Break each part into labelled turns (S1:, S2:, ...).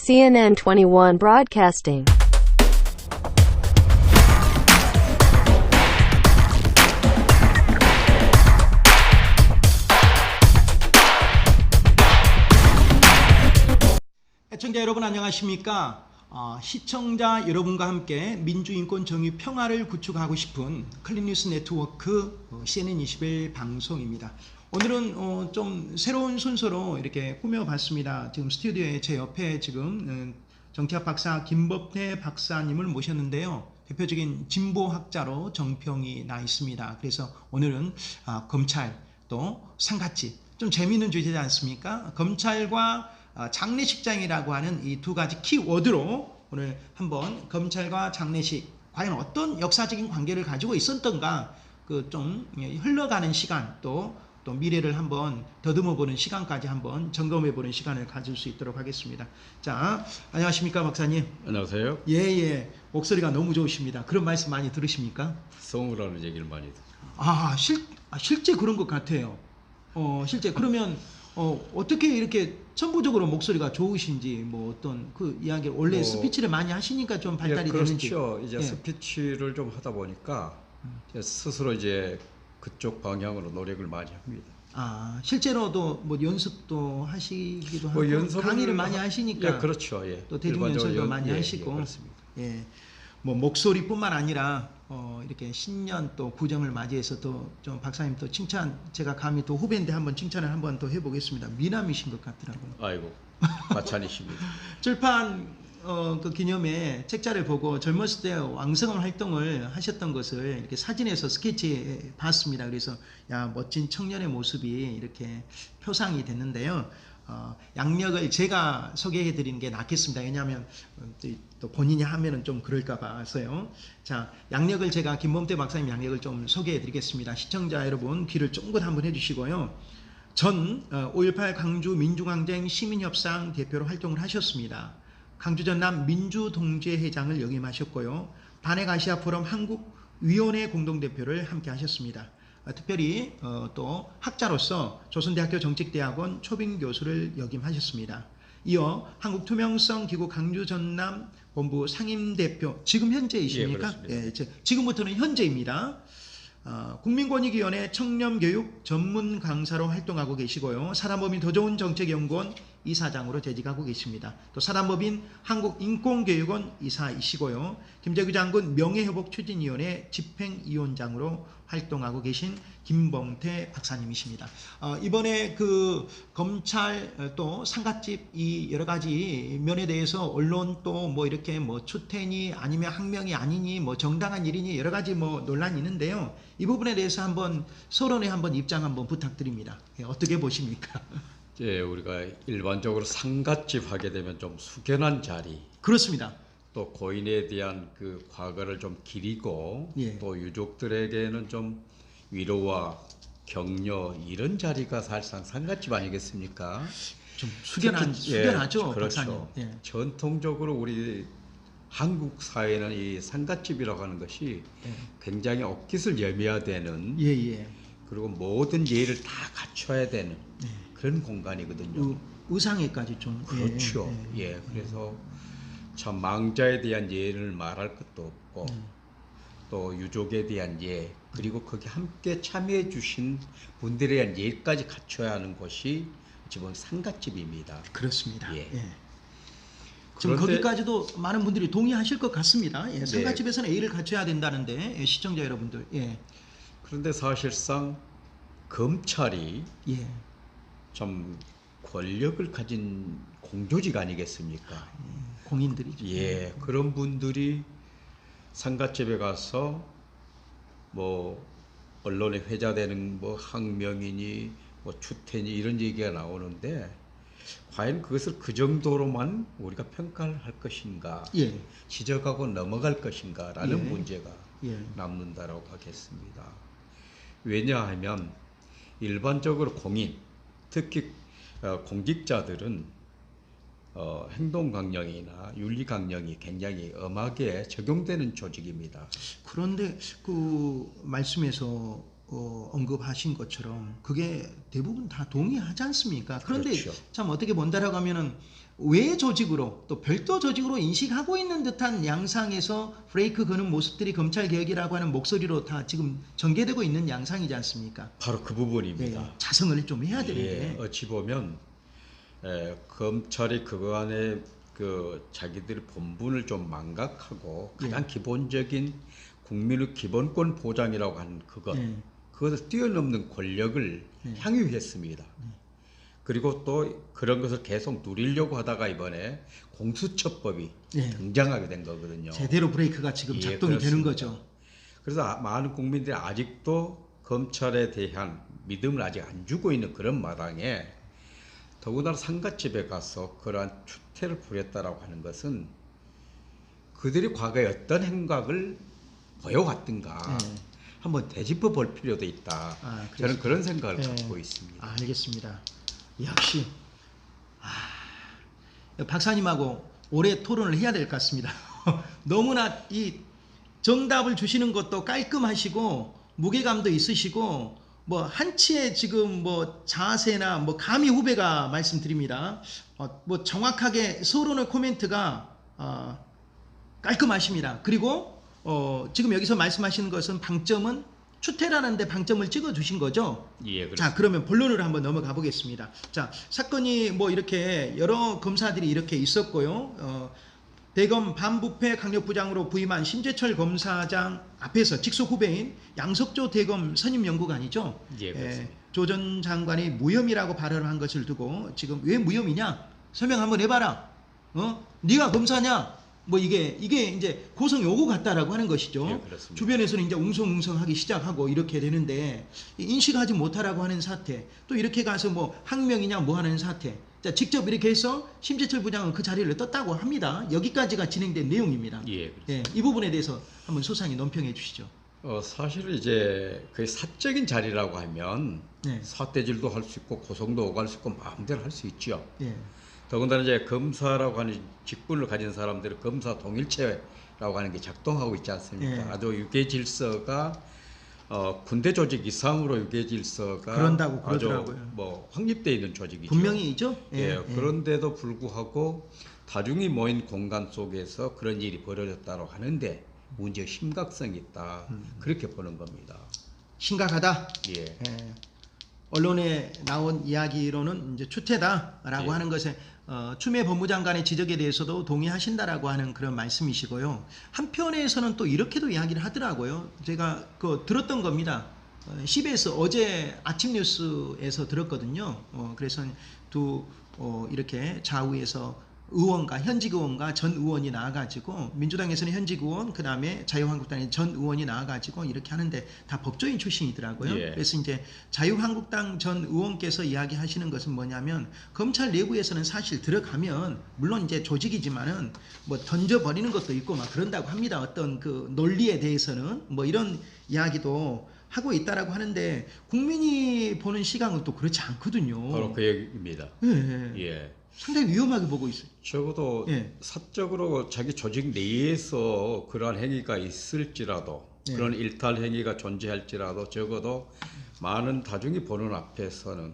S1: CNN 21 Broadcasting.
S2: 애청자 여러분 안녕하십니까? 시청자 여러분과 함께 민주인권 정의 평화를 구축하고 싶은 클린뉴스 네트워크 CNN21 방송입니다. 오늘은 좀 새로운 순서로 이렇게 꾸며봤습니다. 지금 스튜디오에 제 옆에 지금 정치학 박사 김법태 박사님을 모셨는데요. 대표적인 진보학자로 정평이 나 있습니다. 그래서 오늘은 검찰 또 상갓집, 좀 재미있는 주제지 않습니까? 검찰과 장례식장이라고 하는 이 두 가지 키워드로 오늘 한번 검찰과 장례식 과연 어떤 역사적인 관계를 가지고 있었던가 그 좀 흘러가는 시간 또 미래를 한번 더듬어 보는 시간까지 한번 점검해 보는 시간을 가질 수 있도록 하겠습니다. 자, 안녕하십니까 박사님?
S3: 안녕하세요.
S2: 예, 목소리가 너무 좋으십니다. 그런 말씀 많이 들으십니까?
S3: 성우라는 얘기를 많이 듣고.
S2: 실제 그런 것 같아요. 실제 그러면 어떻게 이렇게 천부적으로 목소리가 좋으신지 뭐 어떤 그 이야기 원래 스피치를 많이 하시니까 좀 발달이 되는지.
S3: 그렇죠. 이제 스피치를 좀 하다 보니까 스스로 이제 그쪽 방향으로 노력을 많이 합니다.
S2: 실제로도 뭐 연습도 하시기도 하고 강의를 많이 하시니까.
S3: 예, 그렇죠. 예.
S2: 또 대중 연설도 많이 하시고.
S3: 그렇습니다.
S2: 예. 뭐 목소리뿐만 아니라 이렇게 신년 또 구정을 맞이해서 또 좀 박사님 또 칭찬, 제가 감히 또 후배인데 한번 칭찬을 한번 더 해보겠습니다. 미남이신 것 같더라고요.
S3: 아이고, 과찬이십니다.
S2: 출판 그 기념에 책자를 보고 젊었을 때 왕성한 활동을 하셨던 것을 이렇게 사진에서 스케치해 봤습니다. 그래서 야, 멋진 청년의 모습이 이렇게 표상이 됐는데요. 양력을 제가 소개해 드리는 게 낫겠습니다. 왜냐하면 또 본인이 하면은 좀 그럴까 봐서요. 자, 양력을 제가 김범태 박사님 양력을 좀 소개해 드리겠습니다. 시청자 여러분 귀를 쫑긋 한번 해주시고요. 전 5.18 광주 민주항쟁 시민협상 대표로 활동을 하셨습니다. 광주 전남 민주동지회장을 역임하셨고요. 반핵아시아 포럼 한국위원회 공동대표를 함께 하셨습니다. 특별히 또 학자로서 조선대학교 정책대학원 초빙교수를 역임하셨습니다. 이어 한국투명성기구 광주 전남 본부 상임대표, 지금 현재이십니까?
S3: 예,
S2: 지금부터는 현재입니다. 국민권익위원회 청렴교육 전문 강사로 활동하고 계시고요. 사단법인 더 좋은 정책연구원 이사장으로 재직하고 계십니다. 또 사단법인 한국인권교육원 이사이시고요. 김재규 장군 명예회복추진위원회 집행위원장으로 활동하고 계신 김범태 박사님이십니다. 이번에 그 검찰 또 상갓집 이 여러 가지 면에 대해서 언론 또 뭐 이렇게 뭐 추태니 아니면 항명이 아니니 뭐 정당한 일이니 여러 가지 뭐 논란이 있는데요. 이 부분에 대해서 한번 서론에 한번 입장 한번 부탁드립니다. 어떻게 보십니까?
S3: 예, 우리가 일반적으로 상갓집 하게 되면 좀 숙연한 자리.
S2: 그렇습니다.
S3: 또 고인에 대한 그 과거를 좀 기리고 또 유족들에게는 좀 위로와 격려 이런 자리가 사실상 상갓집 아니겠습니까?
S2: 좀 숙연하죠,
S3: 그렇죠.
S2: 박사님.
S3: 전통적으로 우리 한국 사회는 이 상갓집이라고 하는 것이 굉장히 옷깃을 여며야 되는 그리고 모든 예를 다 갖춰야 되는 그런 공간이거든요.
S2: 의상에까지 좀.
S3: 그렇죠. 그래서 참 망자에 대한 예를 말할 것도 없고 또 유족에 대한 예, 그리고 거기 함께 참여해 주신 분들에 대한 예까지 갖춰야 하는 것이 지금 상갓집입니다.
S2: 그렇습니다.
S3: 예.
S2: 지금 거기까지도 많은 분들이 동의하실 것 같습니다. 상갓집에서는 예를 갖춰야 된다는데 시청자 여러분들.
S3: 그런데 사실상 검찰이 좀 권력을 가진 공조직 아니겠습니까?
S2: 공인들이죠.
S3: 그런 분들이 상갓집에 가서 뭐 언론에 회자되는 뭐 항명이니 뭐 추태니 이런 얘기가 나오는데 과연 그것을 그 정도로만 우리가 평가를 할 것인가, 지적하고 넘어갈 것인가라는 문제가 남는다라고 하겠습니다. 왜냐하면 일반적으로 공인, 특히 공직자들은 행동강령이나 윤리강령이 굉장히 엄하게 적용되는 조직입니다.
S2: 그런데 그 말씀에서 언급하신 것처럼 그게 대부분 다 동의하지 않습니까? 그런데
S3: 그렇죠.
S2: 참 어떻게 본다라고 하면은 외 조직으로 또 별도 조직으로 인식하고 있는 듯한 양상에서 브레이크 거는 모습들이 검찰 개혁이라고 하는 목소리로 다 지금 전개되고 있는 양상이지 않습니까?
S3: 바로 그 부분입니다.
S2: 네, 자성을 좀 해야 되는데.
S3: 어찌 보면 검찰이 그거 안에 그 자기들 본분을 좀 망각하고 가장 기본적인 국민의 기본권 보장이라고 하는 그것, 그것을 뛰어넘는 권력을 향유했습니다. 그리고 또 그런 것을 계속 누리려고 하다가 이번에 공수처법이 등장하게 된 거거든요.
S2: 제대로 브레이크가 지금 작동이 되는 거죠.
S3: 그래서 많은 국민들이 아직도 검찰에 대한 믿음을 아직 안 주고 있는 그런 마당에 더군다나 상갓집에 가서 그러한 추태를 부렸다라고 하는 것은 그들이 과거에 어떤 행각을 보여왔던가 한번 되짚어 볼 필요도 있다. 저는 그런 생각을 갖고 있습니다.
S2: 알겠습니다. 역시 박사님하고 오래 토론을 해야 될 것 같습니다. 너무나 이 정답을 주시는 것도 깔끔하시고 무게감도 있으시고 뭐 한치의 지금 뭐 자세나 뭐 감히 후배가 말씀드립니다. 뭐 정확하게 서론의 코멘트가 깔끔하십니다. 그리고 지금 여기서 말씀하시는 것은 방점은 추태라는데 방점을 찍어 주신 거죠?
S3: 예,
S2: 자, 그러면 본론으로 한번 넘어가 보겠습니다. 자, 사건이 뭐 이렇게 여러 검사들이 이렇게 있었고요. 대검 반부패 강력부장으로 부임한 심재철 검사장 앞에서 직속 후배인 양석조 대검 선임 연구관이죠.
S3: 예,
S2: 조 전 장관이 무혐의라고 발언을 한 것을 두고 지금 왜 무혐의냐? 설명 한번 해봐라. 네가 검사냐? 뭐 이게 이제 고성 요구 같다라고 하는 것이죠.
S3: 예,
S2: 주변에서는 이제 웅성웅성하기 시작하고 이렇게 되는데 인식하지 못하라고 하는 사태, 또 이렇게 가서 뭐 항명이냐 뭐 하는 사태. 자, 직접 이렇게 해서 심재철 부장은 그 자리를 떴다고 합니다. 여기까지가 진행된 내용입니다.
S3: 예,
S2: 이 부분에 대해서 한번 소상히 논평해 주시죠.
S3: 사실 이제 그 사적인 자리라고 하면
S2: 네.
S3: 사태질도 할 수 있고 고성도 오갈 수 있고 마음대로 할 수 있죠.
S2: 예.
S3: 더군다나 이제 검사라고 하는 직분을 가진 사람들은 검사 동일체라고 하는 게 작동하고 있지 않습니까?
S2: 예.
S3: 아주 유계 질서가 군대 조직 이상으로 유계 질서가
S2: 그런다고
S3: 아주
S2: 그러더라고요.
S3: 뭐 확립되어 있는 조직이죠.
S2: 분명히 있죠.
S3: 그런데도 불구하고 다중이 모인 공간 속에서 그런 일이 벌어졌다고 하는데 문제의 심각성이 있다. 그렇게 보는 겁니다.
S2: 심각하다.
S3: 예.
S2: 언론에 나온 이야기로는 이제 추태다라고 하는 것에 추미애 법무장관의 지적에 대해서도 동의하신다라고 하는 그런 말씀이시고요. 한편에서는 또 이렇게도 이야기를 하더라고요. 제가 들었던 겁니다. CBS 어제 아침 뉴스에서 들었거든요. 그래서 이렇게 좌우에서 의원과 현직 의원과 전 의원이 나와가지고 민주당에서는 현직 의원, 그 다음에 자유한국당의 전 의원이 나와가지고 이렇게 하는데 다 법조인 출신이더라고요.
S3: 예.
S2: 그래서 이제 자유한국당 전 의원께서 이야기하시는 것은 뭐냐면 검찰 내부에서는 사실 들어가면 물론 이제 조직이지만은 뭐 던져버리는 것도 있고 막 그런다고 합니다. 어떤 그 논리에 대해서는 뭐 이런 이야기도 하고 있다라고 하는데 국민이 보는 시각은 또 그렇지 않거든요.
S3: 바로 그 얘기입니다. 예.
S2: 상당히 위험하게 보고 있어요.
S3: 적어도 사적으로 자기 조직 내에서 그러한 행위가 있을지라도 그런 일탈 행위가 존재할지라도 적어도 많은 다중이 보는 앞에서는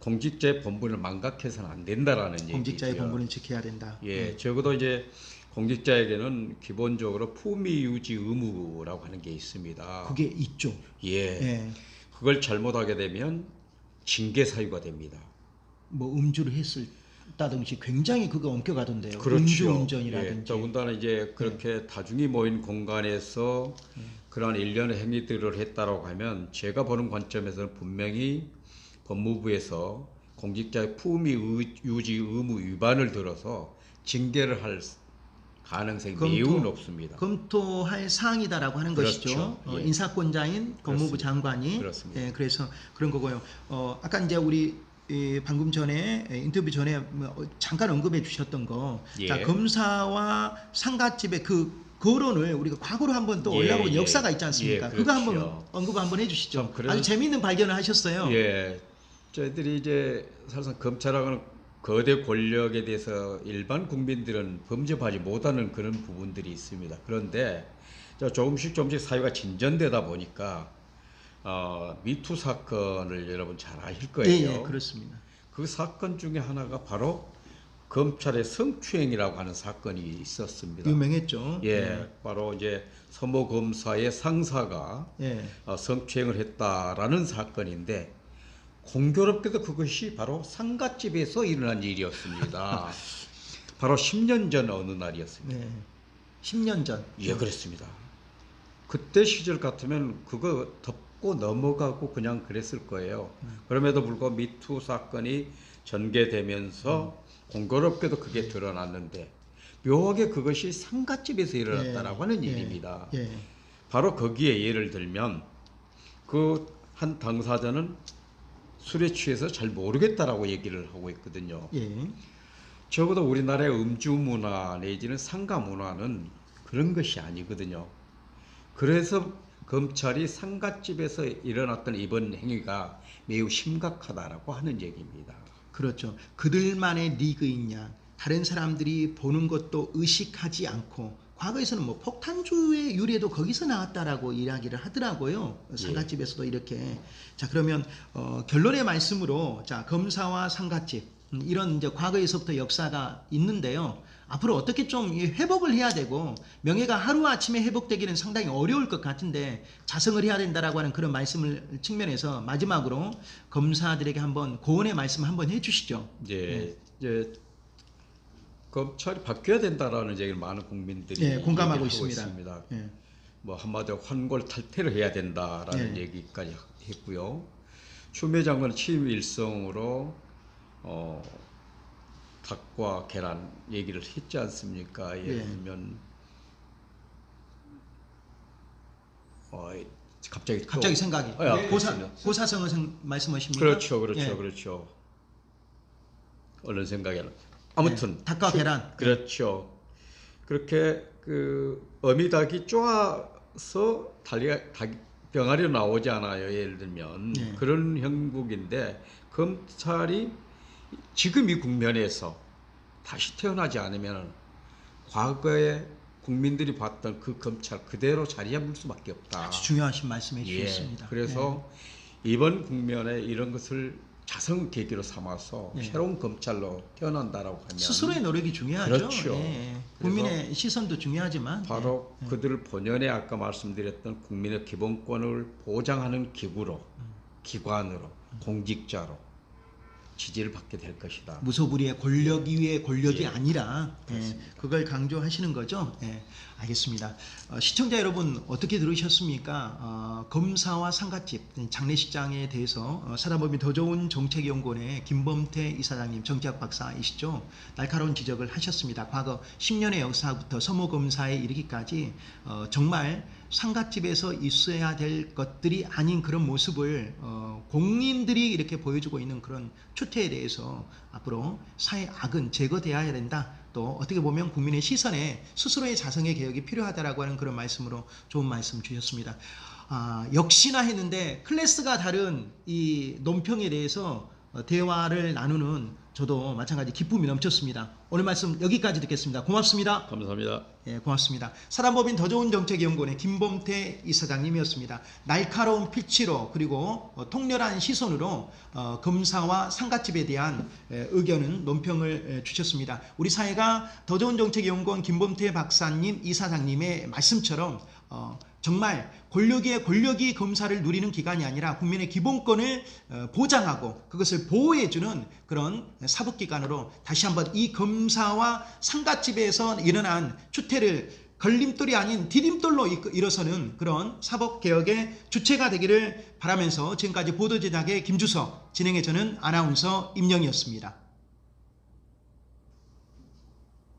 S3: 공직자의 본분을 망각해서는 안 된다라는 얘기죠.
S2: 공직자의 본분을 지켜야 된다.
S3: 예, 적어도 이제 공직자에게는 기본적으로 품위 유지 의무라고 하는 게 있습니다.
S2: 그게 있죠.
S3: 예. 그걸 잘못하게 되면 징계 사유가 됩니다.
S2: 뭐 음주를 했다든지 굉장히 그거 엄격하던데요.
S3: 그렇죠.
S2: 음주운전이라든지.
S3: 더군다나 이제 그렇게 다중이 모인 공간에서 그러한 일련의 행위들을 했다라고 하면 제가 보는 관점에서는 분명히 법무부에서 공직자의 품위 유지 의무 위반을 들어서 징계를 할 가능성이 매우 높습니다.
S2: 검토할 사항이다라고 하는 것이죠. 인사권자인 법무부 장관이.
S3: 그렇습니다.
S2: 그래서 그런 거고요. 아까 이제 우리 방금 전에 인터뷰 전에 잠깐 언급해 주셨던 거, 자, 검사와 상갓집의 그 거론을 우리가 과거로 한번 또 올라온 역사가 있지 않습니까? 그거 한번 언급 한번 해주시죠. 아주 재미있는 발견을 하셨어요.
S3: 예, 저희들이 이제 사실상 검찰하고는 거대 권력에 대해서 일반 국민들은 범접하지 못하는 그런 부분들이 있습니다. 그런데 조금씩 사회가 진전되다 보니까 미투 사건을 여러분 잘 아실
S2: 예,
S3: 거예요.
S2: 예, 그렇습니다.
S3: 그 사건 중에 하나가 바로 검찰의 성추행이라고 하는 사건이 있었습니다.
S2: 유명했죠.
S3: 예, 바로 이제 서모 검사의 상사가
S2: 예.
S3: 성추행을 했다라는 사건인데 공교롭게도 그것이 바로 상갓집에서 일어난 일이었습니다. 바로 10년 전 어느 날이었습니다.
S2: 네. 10년 전.
S3: 예, 그렇습니다. 그때 시절 같으면 그거 덮고 넘어가고 그냥 그랬을 거예요. 그럼에도 불구하고 미투 사건이 전개되면서 공교롭게도 그게 드러났는데 묘하게 그것이 상갓집에서 일어났다라고 하는 일입니다.
S2: 예.
S3: 바로 거기에 예를 들면 그 한 당사자는 술에 취해서 잘 모르겠다라고 얘기를 하고 있거든요.
S2: 예.
S3: 적어도 우리나라의 음주 문화 내지는 상가 문화는 그런 것이 아니거든요. 그래서 검찰이 상갓집에서 일어났던 이번 행위가 매우 심각하다라고 하는 얘기입니다.
S2: 그렇죠. 그들만의 리그이냐, 다른 사람들이 보는 것도 의식하지 않고, 과거에서는 뭐 폭탄주의 유래도 거기서 나왔다라고 이야기를 하더라고요. 상갓집에서도 이렇게. 자, 그러면 결론의 말씀으로, 자, 검사와 상갓집, 이런 이제 과거에서부터 역사가 있는데요. 앞으로 어떻게 좀 회복을 해야 되고, 명예가 하루아침에 회복되기는 상당히 어려울 것 같은데 자성을 해야 된다라고 하는 그런 말씀을 측면에서 마지막으로 검사들에게 한번 고언의 말씀 한번 해주시죠.
S3: 이제 검찰이 바뀌어야 된다라는 얘기를 많은 국민들이
S2: 예, 공감하고
S3: 얘기하고
S2: 있습니다. 예.
S3: 뭐 한마디로 환골탈태를 해야 된다라는
S2: 예.
S3: 얘기까지 했고요. 추미애 장관은 취임 일성으로 닭과 계란 얘기를 했지 않습니까? 예를
S2: 예.
S3: 들면 갑자기
S2: 생각이. 고사성을 말씀하십니까?
S3: 그렇죠, 그렇죠,
S2: 예.
S3: 그렇죠. 얼른 생각이 안 나. 아무튼
S2: 닭과 계란.
S3: 그렇죠. 그렇게 그 어미닭이 쪼아서 병아리 나오지 않아요. 예를 들면
S2: 네.
S3: 그런 형국인데 검찰이 지금 이 국면에서 다시 태어나지 않으면 과거에 국민들이 봤던 그 검찰 그대로 자리 잡을 수밖에 없다.
S2: 아주 중요하신 말씀해 주셨습니다.
S3: 그래서 이번 국면에 이런 것을 자성 계기로 삼아서
S2: 네.
S3: 새로운 검찰로 태어난다라고 하면
S2: 스스로의 노력이 중요하죠.
S3: 그렇죠.
S2: 예. 국민의 시선도 중요하지만
S3: 바로 그들 본연의 아까 말씀드렸던 국민의 기본권을 보장하는 기구로, 기관으로, 공직자로 지지를 받게 될 것이다.
S2: 무소불위의 권력 위의 권력이
S3: 예.
S2: 아니라 그걸 강조하시는 거죠. 예. 알겠습니다. 시청자 여러분 어떻게 들으셨습니까? 검사와 상갓집 장례식장에 대해서 사단법인 더 좋은 정책연구원의 김범태 이사장님 정치학 박사이시죠. 날카로운 지적을 하셨습니다. 과거 10년의 역사부터 서모 검사에 이르기까지 정말 상갓집에서 있어야 될 것들이 아닌 그런 모습을 공인들이 이렇게 보여주고 있는 그런 추태에 대해서 앞으로 사회 악은 제거되어야 된다. 또 어떻게 보면 국민의 시선에 스스로의 자성의 개혁이 필요하다라고 하는 그런 말씀으로 좋은 말씀 주셨습니다. 역시나 했는데 클래스가 다른 이 논평에 대해서 대화를 나누는 저도 마찬가지 기쁨이 넘쳤습니다. 오늘 말씀 여기까지 듣겠습니다. 고맙습니다.
S3: 감사합니다.
S2: 예, 고맙습니다. 사단법인 더 좋은 정책연구원의 김범태 이사장님이었습니다. 날카로운 필치로 그리고 통렬한 시선으로 검사와 상갓집에 대한 의견은 논평을 주셨습니다. 우리 사회가 더 좋은 정책연구원 김범태 박사님 이사장님의 말씀처럼 정말 권력이 검사를 누리는 기관이 아니라 국민의 기본권을 보장하고 그것을 보호해주는 그런 사법기관으로 다시 한번 이 검사와 상갓집에서 일어난 추태를 걸림돌이 아닌 디딤돌로 일어서는 그런 사법개혁의 주체가 되기를 바라면서 지금까지 보도제작의 김주석, 진행의 저는 아나운서 임영이었습니다.